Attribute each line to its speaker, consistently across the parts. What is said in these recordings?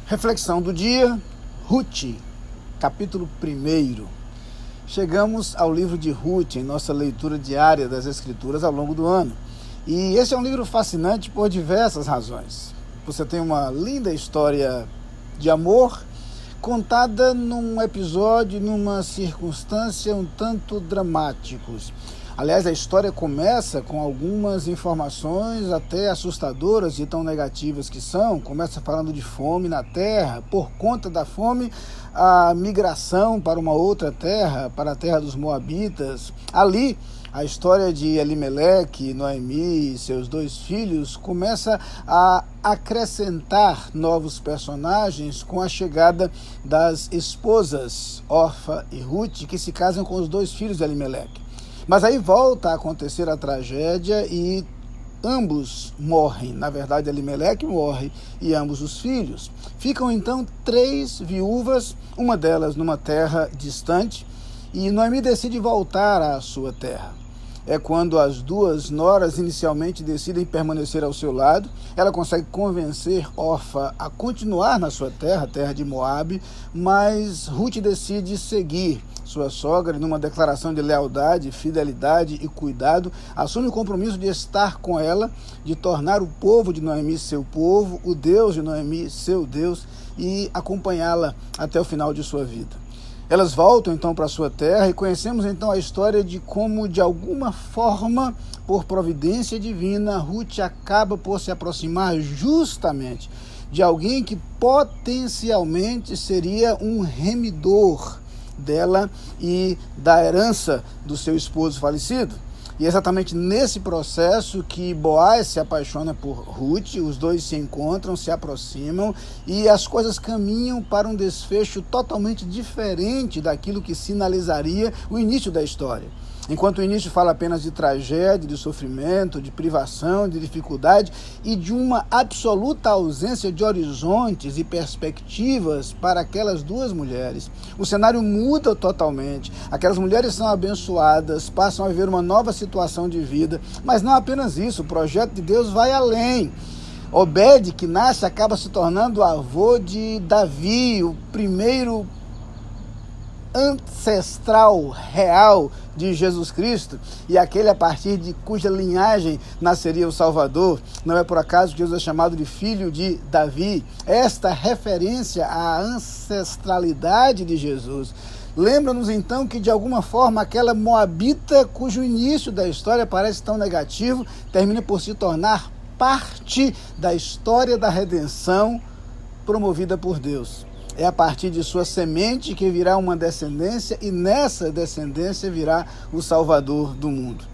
Speaker 1: Reflexão do dia, Ruth, capítulo 1. Chegamos ao livro de Ruth em nossa leitura diária das Escrituras ao longo do ano. E esse é um livro fascinante por diversas razões. Você tem uma linda história de amor contada num episódio, numa circunstância um tanto dramáticos. Aliás, a história começa com algumas informações até assustadoras e tão negativas que são. Começa falando de fome na terra. Por conta da fome, a migração para uma outra terra, para a terra dos Moabitas. Ali, a história de Elimeleque, Noemi e seus 2 filhos começa a acrescentar novos personagens com a chegada das esposas Orfa e Ruth, que se casam com os 2 filhos de Elimeleque. Mas aí volta a acontecer a tragédia e ambos morrem. Na verdade, Elimeleque morre e ambos os filhos. Ficam então 3 viúvas, uma delas numa terra distante, e Noemi decide voltar à sua terra. É quando as 2 noras inicialmente decidem permanecer ao seu lado. Ela consegue convencer Orfa a continuar na sua terra, a terra de Moabe, mas Ruth decide seguir sua sogra e, numa declaração de lealdade, fidelidade e cuidado, assume o compromisso de estar com ela, de tornar o povo de Noemi seu povo, o Deus de Noemi seu Deus, e acompanhá-la até o final de sua vida. Elas voltam então para sua terra e conhecemos então a história de como, de alguma forma, por providência divina, Ruth acaba por se aproximar justamente de alguém que potencialmente seria um remidor dela e da herança do seu esposo falecido. E é exatamente nesse processo que Boaz se apaixona por Ruth, os 2 se encontram, se aproximam e as coisas caminham para um desfecho totalmente diferente daquilo que sinalizaria o início da história. Enquanto o início fala apenas de tragédia, de sofrimento, de privação, de dificuldade e de uma absoluta ausência de horizontes e perspectivas para aquelas 2 mulheres, o cenário muda totalmente. Aquelas mulheres são abençoadas, passam a viver uma nova situação de vida, mas não apenas isso, o projeto de Deus vai além. Obed, que nasce, acaba se tornando avô de Davi, o primeiro ancestral real de Jesus Cristo, e aquele a partir de cuja linhagem nasceria o Salvador. Não é por acaso que Jesus é chamado de filho de Davi. Esta referência à ancestralidade de Jesus lembra-nos então que, de alguma forma, aquela moabita cujo início da história parece tão negativo, termina por se tornar parte da história da redenção promovida por Deus. É a partir de sua semente que virá uma descendência, e nessa descendência virá o Salvador do mundo.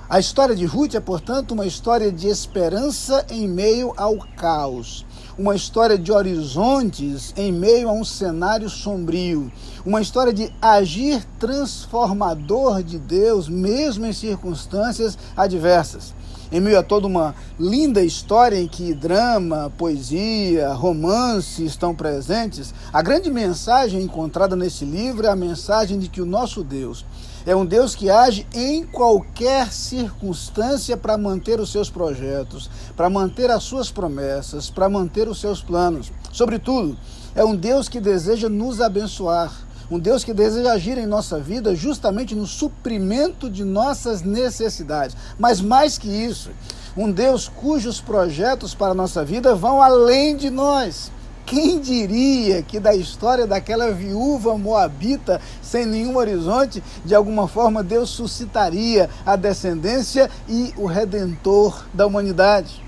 Speaker 1: A história de Ruth é, portanto, uma história de esperança em meio ao caos. Uma história de horizontes em meio a um cenário sombrio. Uma história de agir transformador de Deus, mesmo em circunstâncias adversas. Em meio a toda uma linda história em que drama, poesia, romance estão presentes, a grande mensagem encontrada nesse livro é a mensagem de que o nosso Deus é um Deus que age em qualquer circunstância para manter os seus projetos, para manter as suas promessas, para manter os seus planos. Sobretudo, é um Deus que deseja nos abençoar. Um Deus que deseja agir em nossa vida justamente no suprimento de nossas necessidades. Mas mais que isso, um Deus cujos projetos para a nossa vida vão além de nós. Quem diria que da história daquela viúva moabita sem nenhum horizonte, de alguma forma Deus suscitaria a descendência e o redentor da humanidade?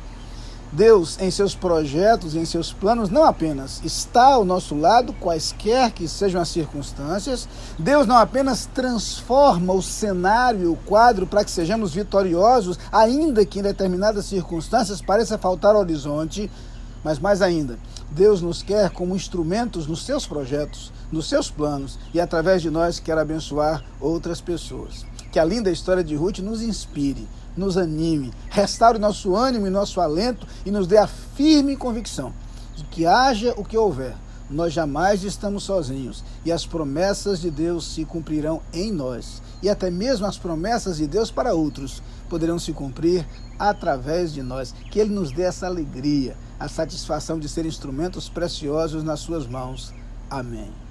Speaker 1: Deus, em seus projetos e em seus planos, não apenas está ao nosso lado, quaisquer que sejam as circunstâncias. Deus não apenas transforma o cenário, o quadro, para que sejamos vitoriosos, ainda que em determinadas circunstâncias pareça faltar horizonte, mas mais ainda, Deus nos quer como instrumentos nos seus projetos, nos seus planos, e através de nós quer abençoar outras pessoas. Que a linda história de Ruth nos inspire, nos anime, restaure nosso ânimo e nosso alento e nos dê a firme convicção de que haja o que houver, nós jamais estamos sozinhos e as promessas de Deus se cumprirão em nós. E até mesmo as promessas de Deus para outros poderão se cumprir através de nós. Que Ele nos dê essa alegria, a satisfação de ser instrumentos preciosos nas suas mãos. Amém.